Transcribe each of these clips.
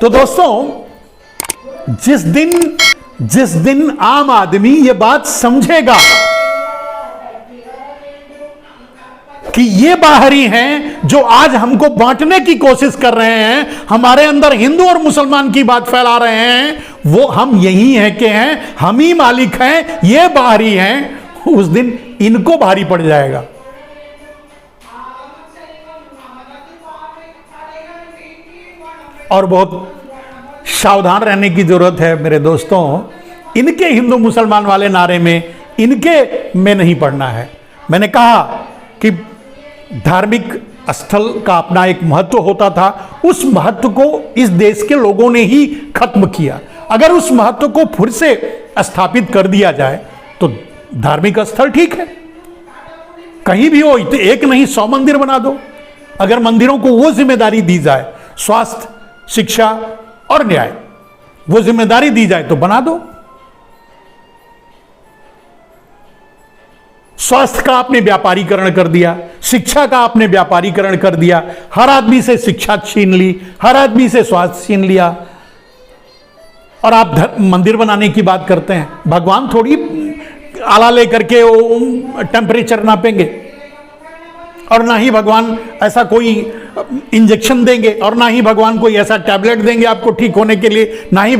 तो दोस्तों, जिस दिन आम आदमी ये बात समझेगा कि ये बाहरी हैं जो आज हमको बांटने की कोशिश कर रहे हैं, हमारे अंदर हिंदू और मुसलमान की बात फैला रहे हैं, वो हम यही हैं कि हैं, हम ही मालिक हैं, ये बाहरी हैं, उस दिन इनको भारी पड़ जाएगा। और बहुत सावधान रहने की जरूरत है मेरे दोस्तों। इनके हिंदू मुसलमान वाले नारे में, इनके में नहीं पड़ना है। मैंने कहा कि धार्मिक स्थल का अपना एक महत्व होता था, उस महत्व को इस देश के लोगों ने ही खत्म किया। अगर उस महत्व को फिर से स्थापित कर दिया जाए तो धार्मिक स्थल ठीक है, कहीं भी हो, तो एक नहीं 100 मंदिर बना दो। अगर मंदिरों को वो जिम्मेदारी दी जाए, स्वास्थ्य, शिक्षा और न्याय, वो जिम्मेदारी दी जाए तो बना दो। स्वास्थ्य का आपने व्यापारीकरण कर दिया, शिक्षा का आपने व्यापारीकरण कर दिया, हर आदमी से शिक्षा छीन ली, हर आदमी से स्वास्थ्य छीन लिया, और आप मंदिर बनाने की बात करते हैं। भगवान थोड़ी आला लेकर के टेम्परेचर नापेंगे, और ना ही भगवान ऐसा कोई इंजेक्शन देंगे, और ना ही भगवान कोई ऐसा टैबलेट देंगे आपको ठीक होने के लिए, ना ही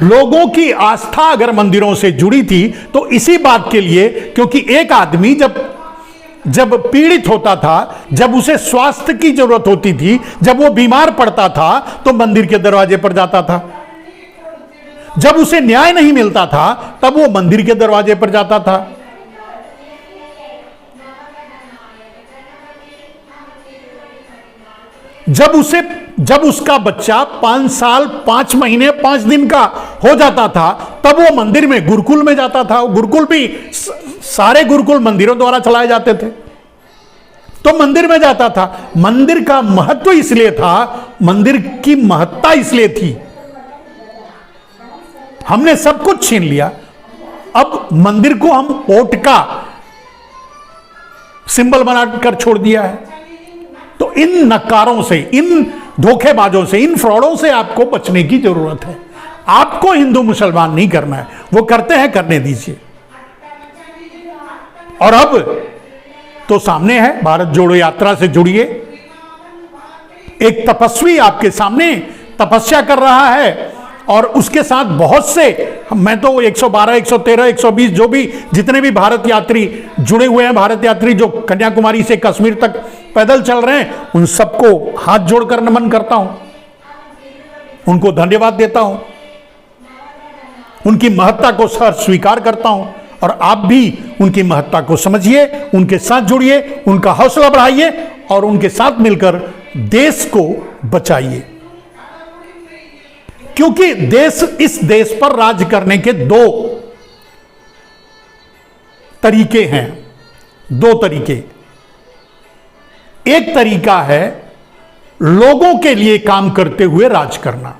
लोगों की आस्था अगर मंदिरों से जुड़ी थी तो इसी बात के लिए, क्योंकि एक आदमी जब पीड़ित होता था, जब उसे स्वास्थ्य की जरूरत होती थी, जब वो बीमार पड़ता था तो मंदिर के दरवाजे पर जाता था। जब उसे न्याय नहीं मिलता था तब वो मंदिर के दरवाजे पर जाता था। जब उसका बच्चा 5 साल 5 महीने 5 दिन का हो जाता था तब वो मंदिर में, गुरुकुल में जाता था। गुरुकुल भी सारे गुरुकुल मंदिरों द्वारा चलाए जाते थे, तो मंदिर में जाता था। मंदिर का महत्व इसलिए था, मंदिर की महत्ता इसलिए थी। हमने सब कुछ छीन लिया, अब मंदिर को हम वोट का सिंबल बनाकर छोड़ दिया है। तो इन नकारों से, इन धोखेबाजों से, इन फ्रॉडों से आपको बचने की जरूरत है। आपको हिंदू मुसलमान नहीं करना है, वो करते हैं, करने दीजिए। और अब तो सामने है, भारत जोड़ो यात्रा से जुड़िए। एक तपस्वी आपके सामने तपस्या कर रहा है, और उसके साथ बहुत से, मैं तो 112, 113, 120 जो भी जितने भी भारत यात्री जुड़े हुए हैं, भारत यात्री जो कन्याकुमारी से कश्मीर तक पैदल चल रहे हैं, उन सबको हाथ जोड़कर नमन करता हूं, उनको धन्यवाद देता हूं, उनकी महत्ता को सर स्वीकार करता हूं। और आप भी उनकी महत्ता को समझिए, उनके साथ जुड़िए, उनका हौसला बढ़ाइए और उनके साथ मिलकर देश को बचाइए। क्योंकि इस देश पर राज करने के 2 तरीके हैं, 2 तरीके। एक तरीका है लोगों के लिए काम करते हुए राज करना,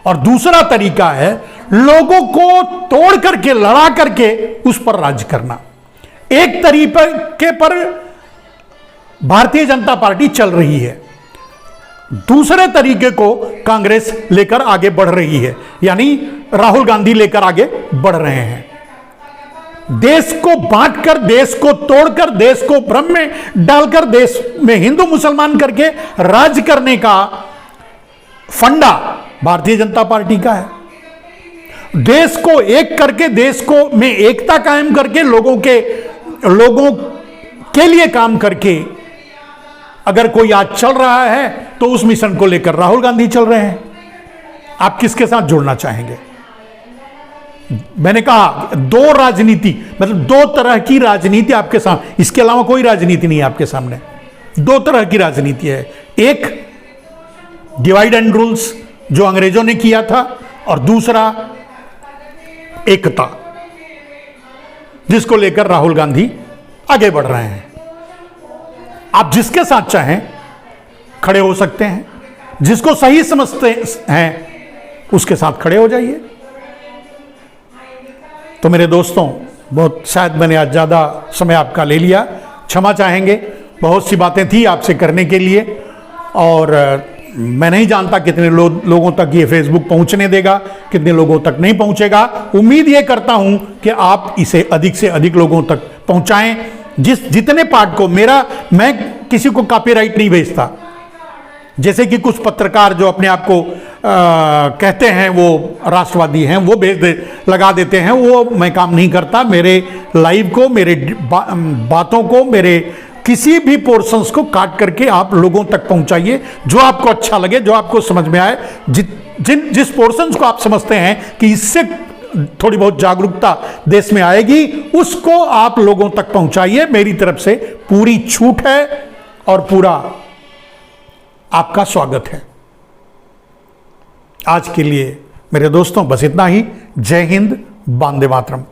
और दूसरा तरीका है लोगों को तोड़ करके, लड़ा करके उस पर राज करना। एक तरीके पर भारतीय जनता पार्टी चल रही है, दूसरे तरीके को कांग्रेस लेकर आगे बढ़ रही है, यानी राहुल गांधी लेकर आगे बढ़ रहे हैं। देश को बांटकर, देश को तोड़कर, देश को भ्रम में डालकर, देश में हिंदू मुसलमान करके राज करने का फंडा भारतीय जनता पार्टी का है। देश को एक करके, देश को में एकता कायम करके, लोगों के लिए काम करके अगर कोई आज चल रहा है तो उस मिशन को लेकर राहुल गांधी चल रहे हैं। आप किसके साथ जुड़ना चाहेंगे? मैंने कहा 2 राजनीति, मतलब 2 तरह की राजनीति आपके सामने, इसके अलावा कोई राजनीति नहीं है आपके सामने। 2 तरह की राजनीति है, एक डिवाइड एंड रूल्स जो अंग्रेजों ने किया था, और दूसरा एकता, जिसको लेकर राहुल गांधी आगे बढ़ रहे हैं। आप जिसके साथ चाहें खड़े हो सकते हैं, जिसको सही समझते हैं उसके साथ खड़े हो जाइए। तो मेरे दोस्तों, बहुत शायद मैंने आज ज़्यादा समय आपका ले लिया, क्षमा चाहेंगे। बहुत सी बातें थी आपसे करने के लिए, और मैं नहीं जानता कितने लोगों तक ये फेसबुक पहुंचने देगा, कितने लोगों तक नहीं पहुंचेगा। उम्मीद ये करता हूं कि आप इसे अधिक से अधिक लोगों तक पहुंचाएं। जितने पार्ट को मैं किसी को कॉपीराइट नहीं भेजता। जैसे कि कुछ पत्रकार जो अपने आप को कहते हैं वो राष्ट्रवादी हैं, वो लगा देते हैं, वो मैं काम नहीं करता। मेरे लाइव को, मेरे बातों को, मेरे किसी भी पोर्शंस को काट करके आप लोगों तक पहुंचाइए, जो आपको अच्छा लगे, जो आपको समझ में आए। जिस पोर्शंस को आप समझते हैं कि इससे थोड़ी बहुत जागरूकता देश में आएगी, उसको आप लोगों तक पहुंचाइए। मेरी तरफ से पूरी छूट है और पूरा आपका स्वागत है। आज के लिए मेरे दोस्तों बस इतना ही। जय हिंद, वंदे मातरम।